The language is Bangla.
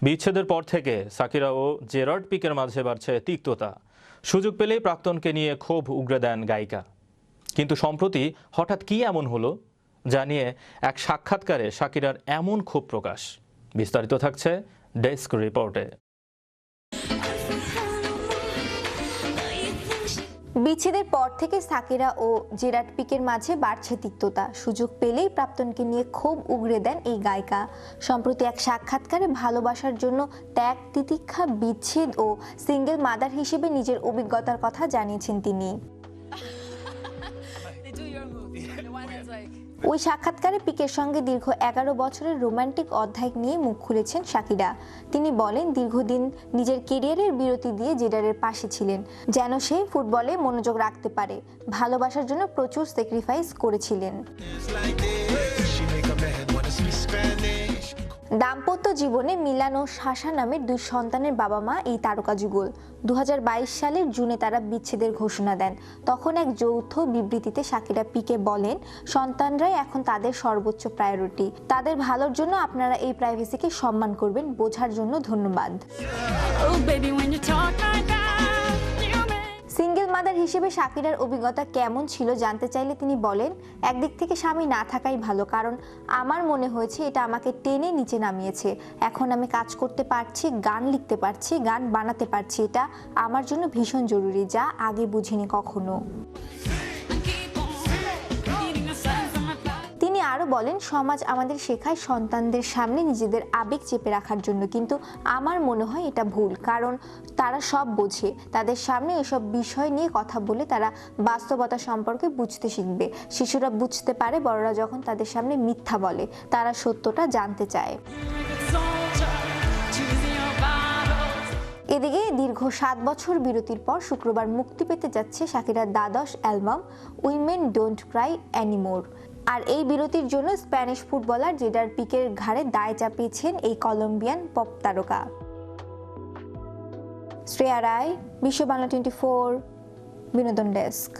বিচ্ছেদের পর থেকে সাকিরা ও জেরার্ড পিকের মাঝে বাড়ছে তিক্ততা। সুযোগ পেলেই প্রাক্তনকে নিয়ে ক্ষোভ উগরে দেন গায়িকা। কিন্তু সম্প্রতি হঠাৎ কি এমন হলো জানিয়ে এক সাক্ষাৎকারে সাকিরার এমন ক্ষোভ প্রকাশ। বিস্তারিত থাকছে ডেস্ক রিপোর্টে। বিচ্ছেদের পর থেকে সাকিরা ও জেরার্ড পিকের মাঝে বাড়ছে তিক্ততা। সুযোগ পেলেই প্রাক্তনকে নিয়ে ক্ষোভ উগরে দেন এই গায়িকা। সম্প্রতি এক সাক্ষাৎকারে ভালোবাসার জন্য ত্যাগ, তিতিক্ষা, বিচ্ছেদ ও সিঙ্গেল মাদার হিসেবে নিজের অভিজ্ঞতার কথা জানিয়েছেন তিনি। ওই সাক্ষাৎকারে পিকের সঙ্গে দীর্ঘ 11 বছরের রোমান্টিক অধ্যায় নিয়ে মুখ খুলেছেন সাকিরা। তিনি বলেন, দীর্ঘদিন নিজের কেরিয়ারের বিরতি দিয়ে জেরারের পাশে ছিলেন, যেন সে ফুটবলে মনোযোগ রাখতে পারে। ভালোবাসার জন্য প্রচুর স্যাক্রিফাইস করেছিলেন। দাম্পত্য জীবনে মিলান ও সাশা নামের 2 সন্তানের বাবা মা এই তারকা যুগল। 2022 সালের জুনে তারা বিচ্ছেদের ঘোষণা দেন। তখন এক যৌথ বিবৃতিতে সাকিরা পিকে বলেন, সন্তানরাই এখন তাদের সর্বোচ্চ প্রায়োরিটি। তাদের ভালোর জন্য আপনারা এই প্রাইভেসিকে সম্মান করবেন। বোঝার জন্য ধন্যবাদ। সিঙ্গেল মাদার হিসেবে সাকিরার অভিজ্ঞতা কেমন ছিল জানতে চাইলে তিনি বলেন, একদিক থেকে স্বামী না থাকাই ভালো, কারণ আমার মনে হয়েছে এটা আমাকে টেনে নিচে নামিয়েছে। এখন আমি কাজ করতে পারছি, গান লিখতে পারছি, গান বানাতে পারছি। এটা আমার জন্য ভীষণ জরুরি, যা আগে বুঝিনি কখনো। তিনি আরো বলেন, সমাজ আমাদের শেখায় সন্তানদের সামনে নিজেদের আবেগ চেপে রাখার জন্য, কিন্তু আমার মনে হয় এটা ভুল, কারণ তারা সব বোঝে। তাদের সামনে এসব বিষয় নিয়ে কথা বলে তারা বাস্তবতা সম্পর্কে বুঝতে শিখবে। শিশুরা বুঝতে পারে বড়রা যখন তাদের সামনে মিথ্যা বলে, তারা সত্যটা জানতে চায়। এদিকে দীর্ঘ 7 বছর বিরতির পর শুক্রবার মুক্তি পেতে যাচ্ছে সাকিরার দ্বাদশ album women don't cry anymore. আর এই বিরতির জন্য স্প্যানিশ ফুটবলার জেরার্ড পিকের ঘাড়ে দায় চাপিয়েছেন এই কলম্বিয়ান পপ তারকা। শ্রেয়া রায়, বিশ্ব বাংলা 24, বিনোদন ডেস্ক।